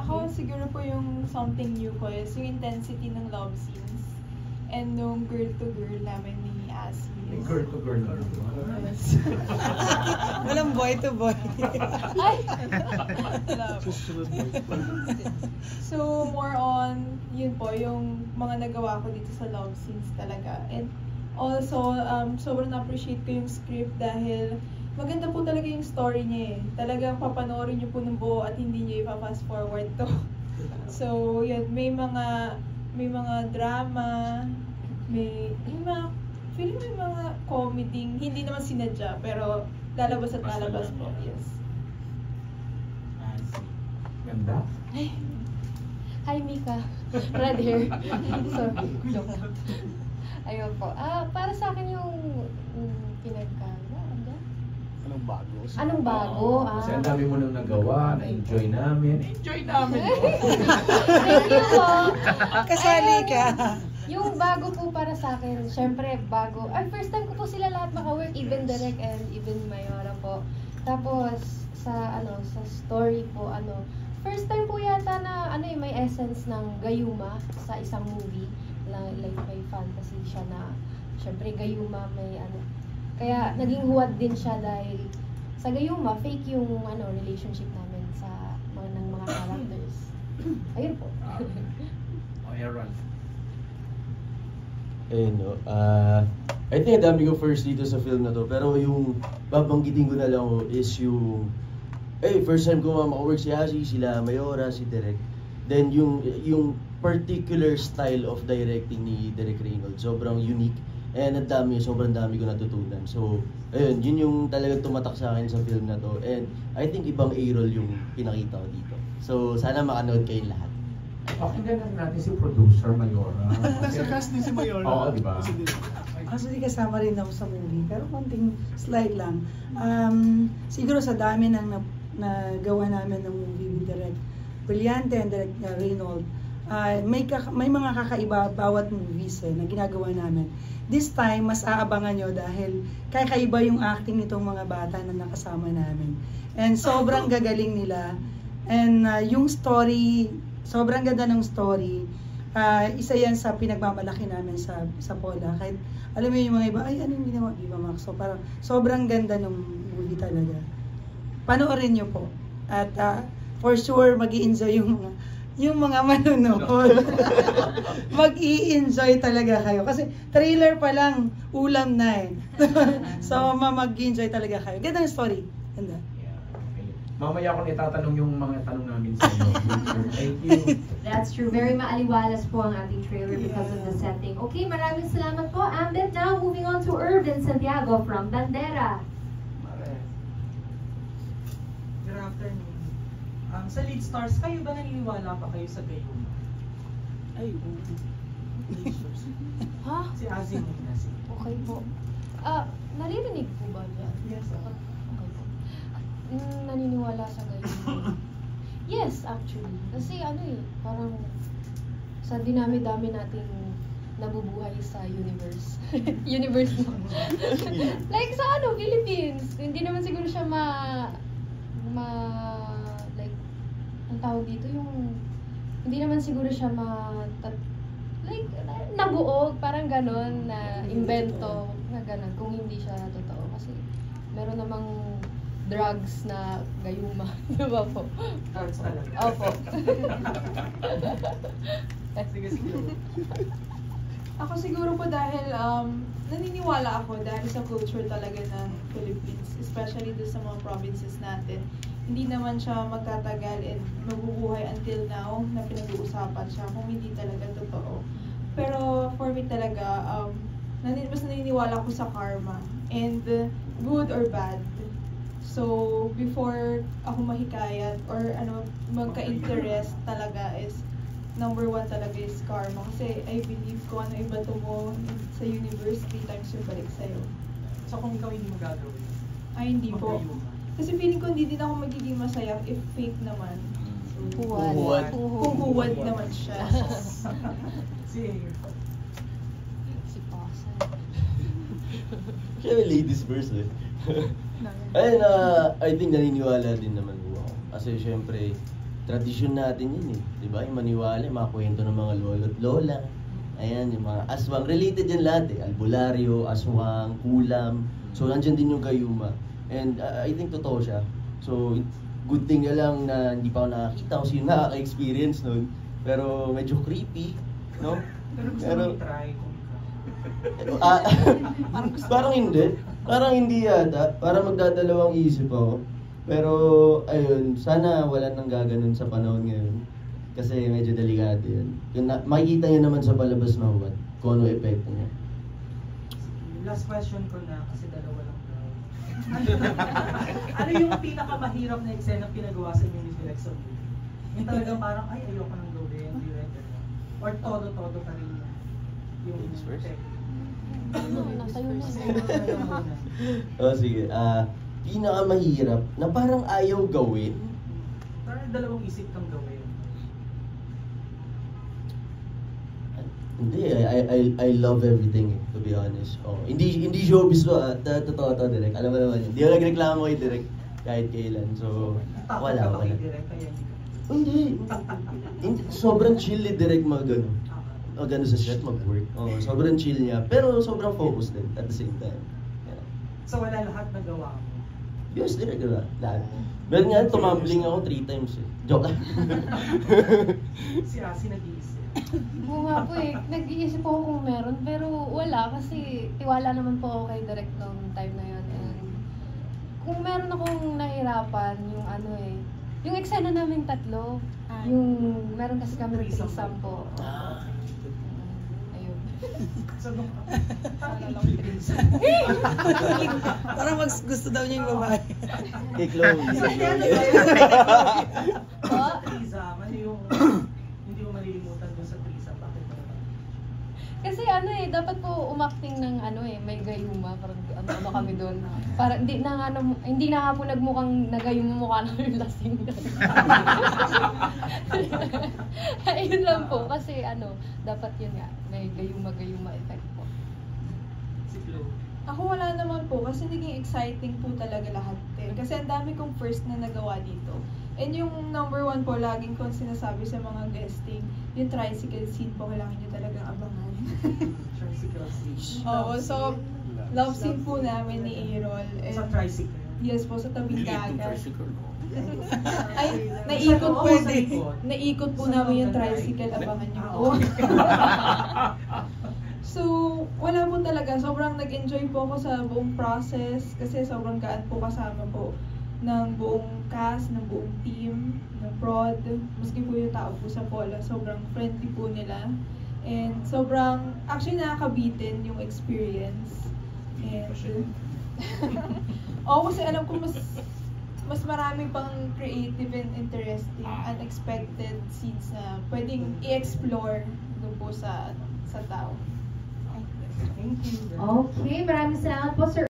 Ako siguro po yung something new ko is yung intensity ng love scenes and nung girl to girl namin ni Asi. May girl to girl. Yes. Walang boy to boy. Ay! So, more on, yun po, yung mga nagawa ko dito sa love scenes talaga. And also, sobrang na-appreciate ko yung script dahil maganda po talaga yung story niya eh. Talagang papanoorin niyo po ng buo at hindi niyo ipa-fast forward to. So, yun, may mga drama, feeling may mga comedy, hindi naman sinadya, pero lalabas at lalabas po, yes. Ganda. Ay. Hi, Mika. Red hair. Sorry. Joke lang. Ayun po. Para sa akin yung Anong bago? Anong bago? Kasi ang dami mo nang nagawa, na-enjoy namin. Enjoy namin! Thank you po. Kasali ka. Yung bago po para sa akin, syempre bago. First time ko po sila lahat maka-work, even Derek and even Mayora po. Tapos sa story po, first time po yata na may essence ng gayuma sa isang movie. Like may fantasy siya na syempre gayuma may kaya naging huwad din siya dahil sa gayuma fake yung relationship namin sa mga characters. Ayun po. Aaron. No. I think dami ko first dito sa film na to, pero yung babanggitin ko na lang is yung first time ko maka-work si Asi, sila Mayora, si Derek. Then yung particular style of directing ni Derek Reynolds, sobrang unique. And sobrang dami ko natutunan. So, ayun, yun yung talagang tumatak sa akin sa film na to. And I think ibang A-roll yung pinakita ko dito. So, sana makanood kayong lahat. Pakinggan natin si producer Mayora. Nasa cast din si Mayora. Oo, di ba? Actually, kasama rin ako sa movie. Pero konting slide lang. Siguro sa dami ng nagawa namin ng movie with Direct Brillante and Direct Reynolds, may mga kakaiba bawat movies na ginagawa namin. This time, mas aabangan nyo dahil kakaiba yung acting nitong mga bata na nakasama namin. And sobrang gagaling nila. And yung story, sobrang ganda ng story. Isa yan sa pinagmamalaki namin sa Pola. Kahit alam mo yung mga iba, ay ano yung ginawa? Iba Max. So parang sobrang ganda ng movie talaga. Panoorin nyo po. At for sure, mag-i-enjoy yung mga manonood. Mag-i-enjoy talaga kayo. Kasi trailer pa lang, ulam na eh. So, mag-i-enjoy talaga kayo. Ganda yung story. Ganda. Yeah, okay. Mamaya ko itatanong yung mga tanong namin sa inyo. Thank you. That's true. Very maaliwalas po ang ating trailer because of the setting. Okay, maraming salamat po. And then now, moving on to Irvin Santiago from Bandera. Good afternoon. Sa lead stars, kayo ba naniniwala pa kayo sa gayuma? Ay, Ha? Si Azzy muna si. Okay po. Naririnig po ba dyan? Yes. Okay po. Naniniwala sa ganyan. Yes, actually. Kasi parang sa dinami-dami nating nabubuhay sa universe. Universe mo. Like sa Philippines. Hindi naman siguro siya ang tawag dito hindi naman siguro siya nabuo, parang ganon na invento na ganon kung hindi siya totoo kasi meron namang drugs na gayuma, di ba po? Drugs talaga. Opo. Sige. Ako siguro po dahil naniniwala ako dahil sa culture talaga ng Philippines, especially doon sa mga provinces natin. Hindi naman siya magtatagal and mabubuhay until now na pinag-uusapan siya kung hindi talaga totoo. Pero for me talaga, mas naniniwala ko sa karma and good or bad. So before ako mahikayat or magka-interest talaga is number one talaga is karma. Kasi I believe kung ano ibato mo sa universe, 3 times yung balik sa'yo. So kung ikaw hindi mo gagawin? Ay, hindi po. Kasi feeling ko hindi din ako magiging masaya if fake naman. So, Huwad. Kung huwad naman siya. Si Pasa. Kaya ladies first And I think naniniwala din naman po ako. Kasi syempre, tradisyon natin yun eh. Di ba? Yung maniwala, yung mga kwento ng mga lolo't lola. Ayan, yung mga aswang. Related yan lahat eh. Albularyo, aswang, kulam. So, nandyan din yung gayuma. And I think totoo siya. So, good thing na lang na hindi pa ako nakakita kung sino nakaka-experience nun. Pero medyo creepy, no? Pero gusto mo i-try kung parang hindi. Parang hindi yata. Parang magdadalawang isip ako. Pero, ayun, sana wala nang gaganon sa panahon ngayon. Kasi medyo delikado yun. Makikita nyo naman sa palabas na huwag kung ano epekto niya. Last question ko na, kasi dalawa lang daw. Ano yung pinakamahirap na eksena pinagawa sa inyo ni Felix sa movie? Yung talagang parang, ay, ayoko nang gawin, hindi ready. Or todo-todo pa rin yan. Yung first? Nasa yun na. Sige. Pinakamahirap na parang ayaw gawin. Parang dalawang isip kang gawin. Hindi, I love everything eh, to be honest. Oh, hindi showbiz to, totoo to, Direk. Alam mo naman yun. Hindi ako nagreklamo kay Direk kahit kailan. So, wala. Hindi. Sobrang chill ni Direk mag-ano. Gano sa set, mag-work. Oh, sobrang chill niya. Pero sobrang focused din at the same time. Yeah. So wala lahat nagawa mo? Yes, Direk, diba? Lahat. Meron nga, tumambling ako 3 times eh. Joke lang. Si Asi nag-iisip. Oo nga po eh, nag-iisip ako kung meron, pero wala kasi tiwala naman po ako kay Direk noong time na yun. And kung meron akong nahirapan, yung ano eh, yung eksena namin tatlo, yung meron kasi kami threesome po. Ayun. So, Parang mas gusto daw niya yung babae. Kay Chloe. threesome, ano yung hindi mo malilimutan doon sa threesome? Bakit ba naman? Kasi ano eh, dapat po umacting ng ano eh, may gayuma, parang ano kami doon. Para hindi na nga po nagmukhang nagayuma mukha namin lasing. Ayun lang po, kasi ano, dapat yun nga, may gayuma effect po. Si Chloe. Ako wala naman po kasi naging exciting po talaga lahat din. Kasi ang dami kong first na nagawa dito. And yung number 1 po, laging kong sinasabi sa mga guesting, yung tricycle scene po, kailangan nyo talagang abangan. Tricycle scene. Oo, so love scene po namin ni Errol. Sa tricycle. Yes po, sa tabing dagat. Ay, naikot po namin yung tricycle, abangan nyo po. So, wala po talaga. Sobrang nag-enjoy po ako sa buong process kasi sobrang gaan po kasama po ng buong cast, ng buong team, ng prod. Maski po yung tao po sa Pola, sobrang friendly po nila. And sobrang, actually nakakabitin yung experience. And, kasi alam ko mas marami pang creative and interesting, unexpected scenes na pwedeng i-explore doon po sa tao. Thank you. Okay, maraming salamat po, Sir